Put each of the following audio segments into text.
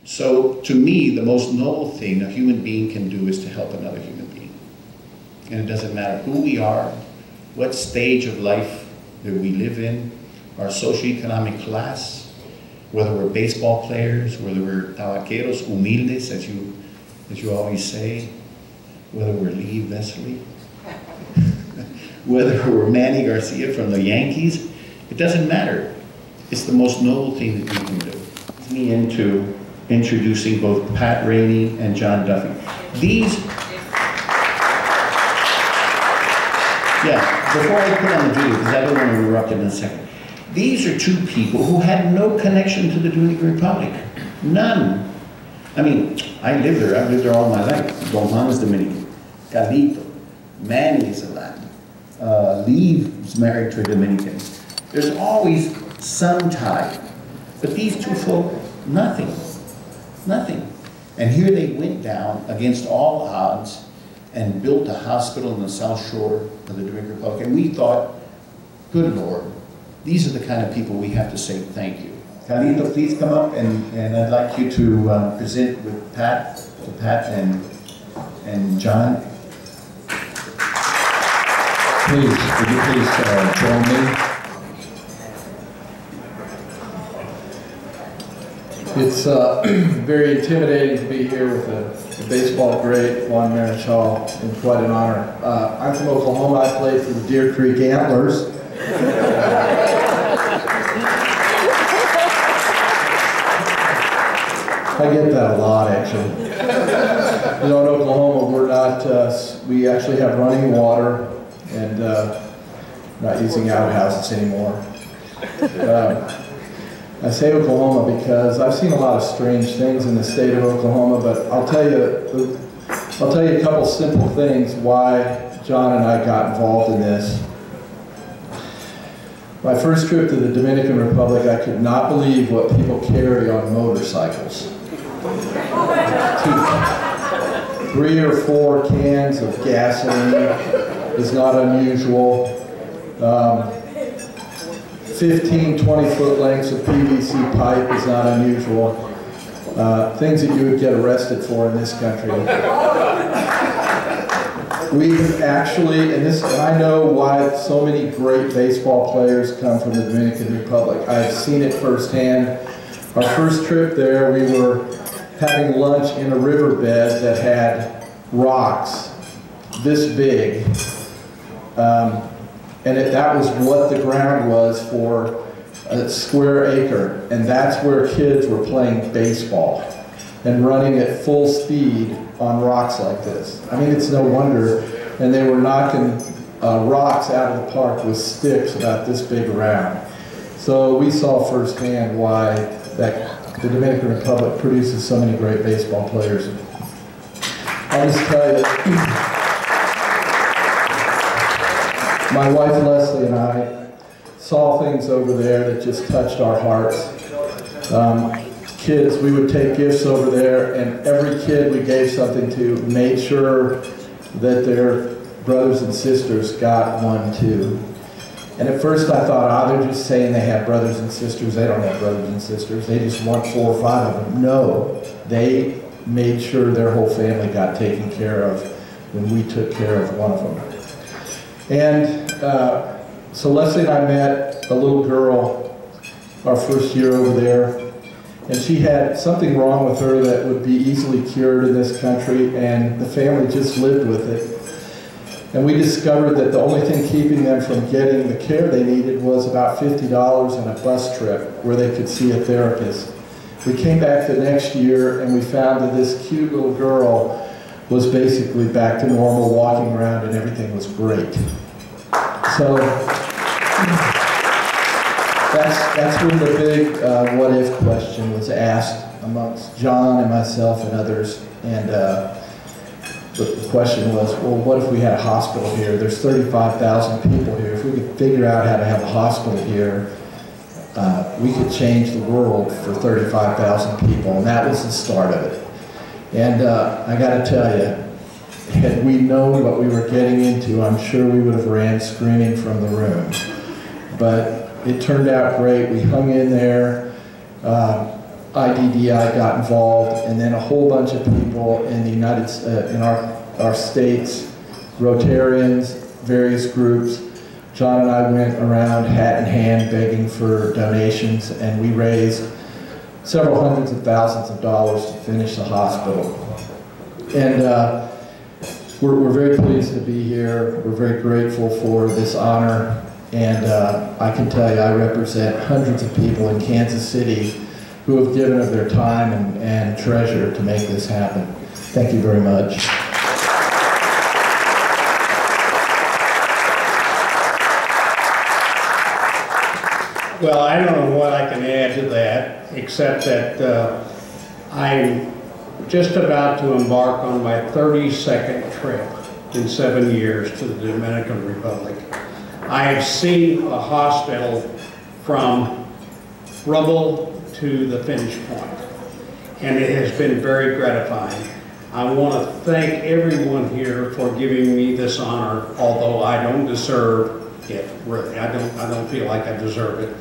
So to me, the most noble thing a human being can do is to help another human being. And it doesn't matter who we are, what stage of life that we live in, our socioeconomic class, whether we're baseball players, whether we're tabaqueros, humildes, as you always say, whether we're Lee Vesley, whether we're Manny Garcia from the Yankees, it doesn't matter. It's the most noble thing that we can do. It's me into introducing both Pat Rainey and John Duffey. Before I put on the video, because I don't want to interrupt in a second. These are two people who had no connection to the Dominican Republic. None. I mean, I lived there. I've lived there all my life. Don Juan is Dominican. Carlito. Manny is a Latin. Lee is married to a Dominican. There's always some tie. But these two folk, nothing. Nothing. And here they went down against all odds and built a hospital in the South Shore of the Dominican Republic. And we thought, good Lord, these are the kind of people we have to say thank you. Carlito, please come up, and I'd like you to present with Pat and John. Please, would you please join me? It's very intimidating to be here with the baseball great Juan Marichal, and quite an honor. I'm from Oklahoma. I played for the Deer Creek Antlers. I get that a lot, actually. You know, in Oklahoma, we're not, we actually have running water and not using outhouses anymore. I say Oklahoma because I've seen a lot of strange things in the state of Oklahoma, but I'll tell you a couple simple things why John and I got involved in this. My first trip to the Dominican Republic, I could not believe what people carry on motorcycles. 3 or 4 cans of gasoline is not unusual. 15, 20-foot lengths of PVC pipe is not unusual. Things that you would get arrested for in this country. We actually, and I know why so many great baseball players come from the Dominican Republic. I've seen it firsthand. Our first trip there, we were having lunch in a riverbed that had rocks this big. And that was what the ground was for a square acre. And that's where kids were playing baseball and running at full speed on rocks like this. I mean, it's no wonder. And they were knocking rocks out of the park with sticks about this big around. So we saw firsthand why the Dominican Republic produces so many great baseball players. I'll just tell you, my wife Leslie and I saw things over there that just touched our hearts. Kids, we would take gifts over there, and every kid we gave something to made sure that their brothers and sisters got one too. And at first I thought, they're just saying they have brothers and sisters. They don't have brothers and sisters. They just want 4 or 5 of them. No, they made sure their whole family got taken care of when we took care of one of them. And so Leslie and I met a little girl our first year over there, and she had something wrong with her that would be easily cured in this country, and the family just lived with it. And we discovered that the only thing keeping them from getting the care they needed was about $50 and a bus trip where they could see a therapist. We came back the next year and we found that this cute little girl was basically back to normal, walking around, and everything was great. So that's when the big what if question was asked amongst John and myself and others. And the question was, well, what if we had a hospital here? There's 35,000 people here. If we could figure out how to have a hospital here, we could change the world for 35,000 people. And that was the start of it. And I got to tell you, had we known what we were getting into, I'm sure we would have ran screaming from the room. But it turned out great. We hung in there. IDDI got involved, and then a whole bunch of people in the in our states, Rotarians, various groups. John and I went around hat in hand begging for donations, and we raised several hundreds of thousands of dollars to finish the hospital. And we're very pleased to be here. We're very grateful for this honor. And I can tell you, I represent hundreds of people in Kansas City who have given of their time and treasure to make this happen. Thank you very much. Well, I don't know what I can add to that, except that I'm just about to embark on my 32nd trip in 7 years to the Dominican Republic. I have seen a hospital from rubble to the finish point, and it has been very gratifying. I want to thank everyone here for giving me this honor, although I don't deserve it, really. I don't feel like I deserve it,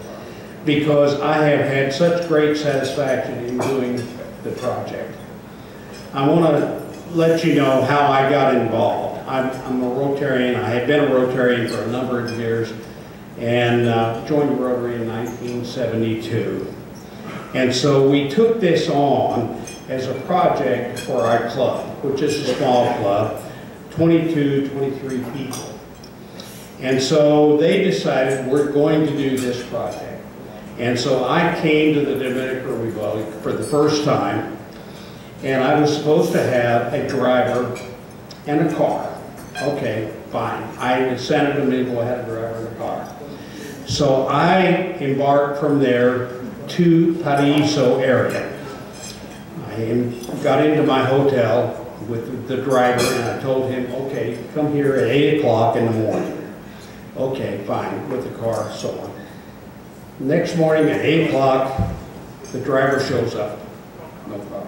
because I have had such great satisfaction in doing the project. I want to let you know how I got involved. I'm a Rotarian. I had been a Rotarian for a number of years, and joined the Rotary in 1972. And so we took this on as a project for our club, which is a small club, 22, 23 people. And so they decided we're going to do this project. And so I came to the Dominican Republic for the first time, and I was supposed to have a driver and a car. Okay, fine. I in Santo Domingo had a driver and a car. So I embarked from there to Paraiso area. I got into my hotel with the driver, and I told him, okay, come here at 8 o'clock in the morning. Okay, fine, with the car, so on. Next morning at 8 o'clock, the driver shows up. No car.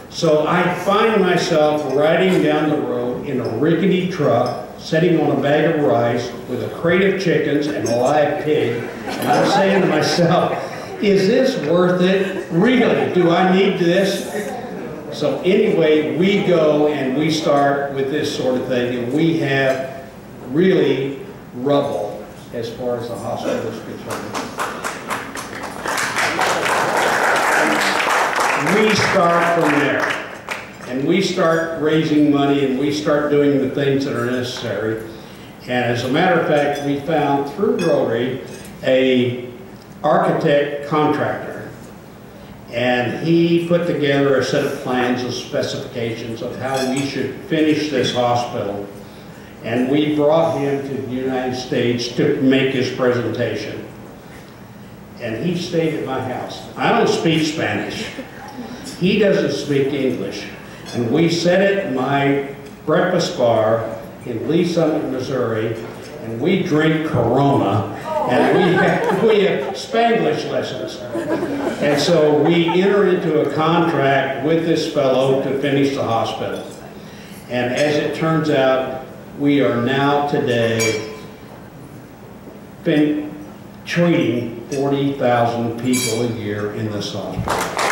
So I find myself riding down the road in a rickety truck, sitting on a bag of rice with a crate of chickens and a live pig. And I'm saying to myself, is this worth it? Really, do I need this? So anyway, we go and we start with this sort of thing, and we have really rubble as far as the hospital is concerned. We start from there, and we start raising money, and we start doing the things that are necessary. And as a matter of fact, we found through Rotary a architect contractor, and he put together a set of plans and specifications of how we should finish this hospital. And we brought him to the United States to make his presentation. And he stayed at my house. I don't speak Spanish. He doesn't speak English. And we sat at my breakfast bar in Lee Summit, Missouri, and we drink Corona, and we have Spanglish lessons. And so we enter into a contract with this fellow to finish the hospital. And as it turns out, we are now today treating 40,000 people a year in this hospital.